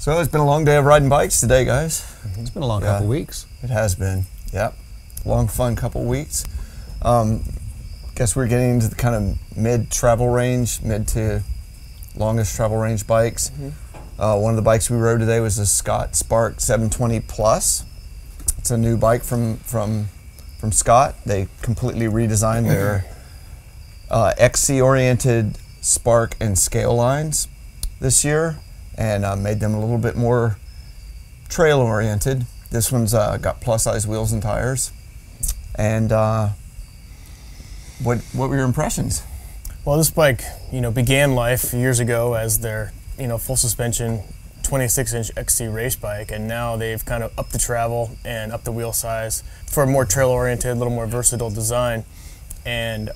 So it's been a long day of riding bikes today, guys. It's been a long couple weeks. It has been, yep. Long, fun couple weeks. Guess we're getting into the kind of mid-travel range, mid to longest travel range bikes. One of the bikes we rode today was the Scott Spark 720 Plus. It's a new bike from Scott. They completely redesigned their XC-oriented Spark and scale lines this year, and made them a little bit more trail-oriented. This one's got plus-size wheels and tires. And what were your impressions? Well, this bike, began life years ago as their, full suspension 26-inch XC race bike, and now they've kind of upped the travel and upped the wheel size for a more trail-oriented, a little more versatile design. And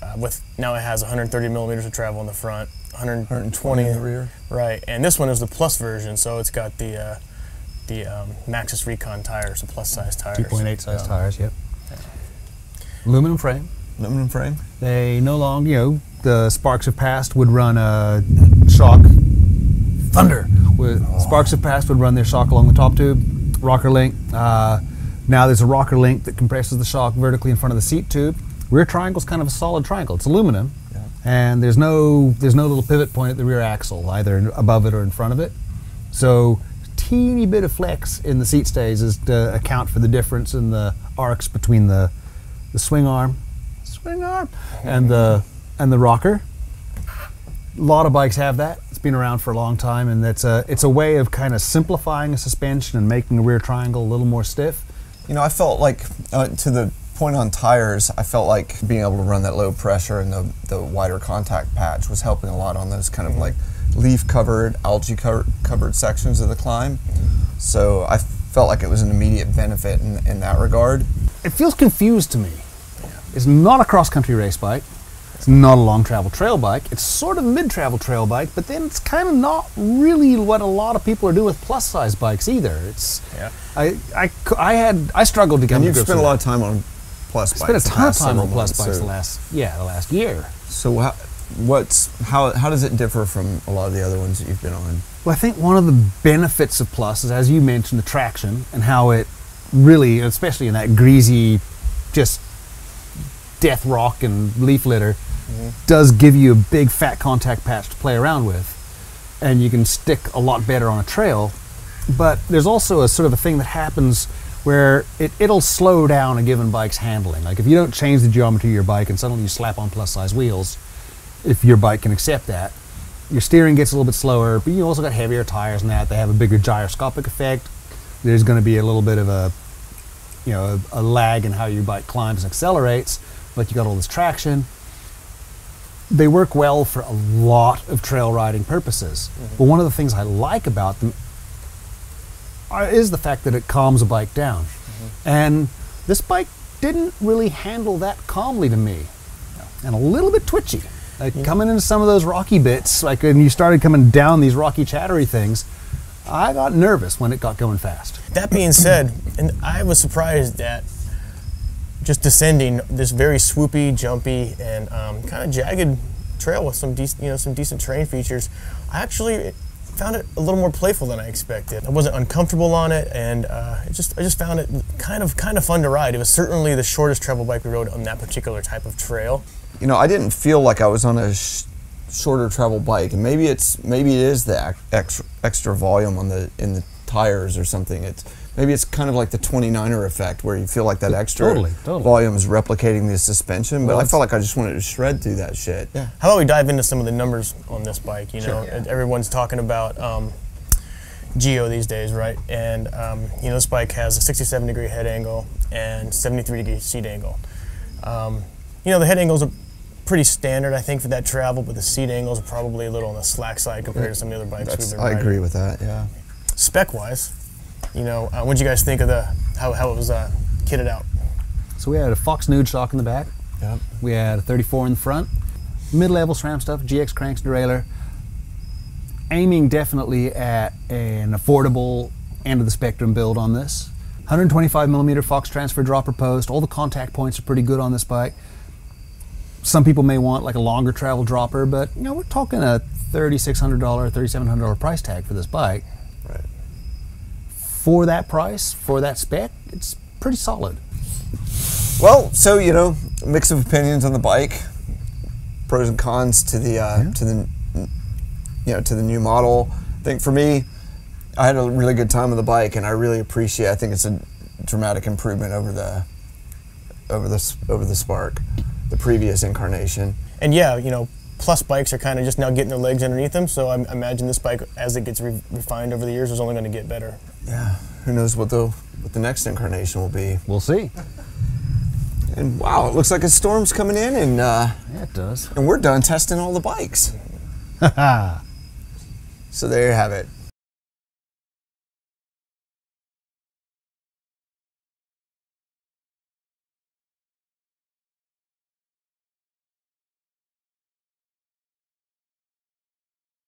now it has 130 millimeters of travel in the front, 120 in the rear. Right, and this one is the plus version, so it's got the Maxxis Recon tires, the plus size tires. 2.8 size tires, yep. Yeah. Aluminum frame. Aluminum frame. They no longer, the Sparks of past would run a shock. Thunder. Sparks of past would run their shock along the top tube, rocker link. Now there's a rocker link that compresses the shock vertically in front of the seat tube. Rear triangle's kind of a solid triangle. It's aluminum, and there's no little pivot point at the rear axle, either above it or in front of it. So teeny bit of flex in the seat stays is to account for the difference in the arcs between the swing arm and the rocker. A lot of bikes have that. It's been around for a long time, and it's a way of kind of simplifying a suspension and making the rear triangle a little more stiff. I felt like, to the point on tires, I felt like being able to run that low pressure and the wider contact patch was helping a lot on those kind of like leaf-covered, algae-covered sections of the climb. So I felt like it was an immediate benefit in that regard. It feels confused to me. It's not a cross-country race bike. It's not a long-travel trail bike. It's sort of a mid-travel trail bike, but then it's kind of not really what a lot of people are doing with plus-size bikes either. It's I struggled to get. And you've spent a lot of time on plus bikes. Spent a ton of time on plus bikes the last year. So how does it differ from a lot of the other ones that you've been on? Well, I think one of the benefits of plus is, as you mentioned, the traction and how it really, especially in that greasy, just death rock and leaf litter, does give you a big fat contact patch to play around with, and you can stick a lot better on a trail. But there's also a sort of a thing that happens where it'll slow down a given bike's handling. Like if you don't change the geometry of your bike and suddenly you slap on plus size wheels, if your bike can accept that, your steering gets a little bit slower, but you also got heavier tires than that. They have a bigger gyroscopic effect. There's going to be a little bit of a lag in how your bike climbs and accelerates, but you got all this traction. They work well for a lot of trail riding purposes. But one of the things I like about them is the fact that it calms a bike down. And this bike didn't really handle that calmly to me. And a little bit twitchy. Like coming into some of those rocky bits, like when you started coming down these rocky chattery things, I got nervous when it got going fast. That being said, and I was surprised at just descending this very swoopy, jumpy, and kind of jagged trail with some decent terrain features. I actually found it a little more playful than I expected. I wasn't uncomfortable on it, and I just found it kind of fun to ride. It was certainly the shortest travel bike we rode on that particular type of trail. I didn't feel like I was on a shorter travel bike, and maybe it is the extra volume in the tires or something. Maybe it's kind of like the 29er effect, where you feel like that extra volume is replicating the suspension, but I felt like I just wanted to shred through that shit. Yeah. How about we dive into some of the numbers on this bike? Everyone's talking about geo these days, right? And this bike has a 67-degree head angle and 73-degree seat angle. The head angles are pretty standard, I think, for that travel, but the seat angles are probably a little on the slack side compared to some of the other bikes we've been riding. I agree with that, yeah. Spec-wise, what did you guys think of how it was kitted out? So we had a Fox Nude shock in the back. Yep. We had a 34 in the front. Mid-level SRAM stuff, GX cranks, derailleur. Aiming definitely at an affordable end of the spectrum build on this. 125 millimeter Fox transfer dropper post. All the contact points are pretty good on this bike. Some people may want like a longer travel dropper, but we're talking a $3,600, $3,700 price tag for this bike. Right. for that price, for that spec, it's pretty solid. Well, so mix of opinions on the bike, pros and cons to the to the new model. I think for me, I had a really good time on the bike, and I really appreciate. I think it's a dramatic improvement over the Spark, the previous incarnation. And yeah, plus bikes are kind of just now getting their legs underneath them. So I imagine this bike, as it gets refined over the years, is only going to get better. Yeah, who knows what the next incarnation will be? We'll see. And wow, it looks like a storm's coming in, and Yeah, it does. and we're done testing all the bikes. So there you have it.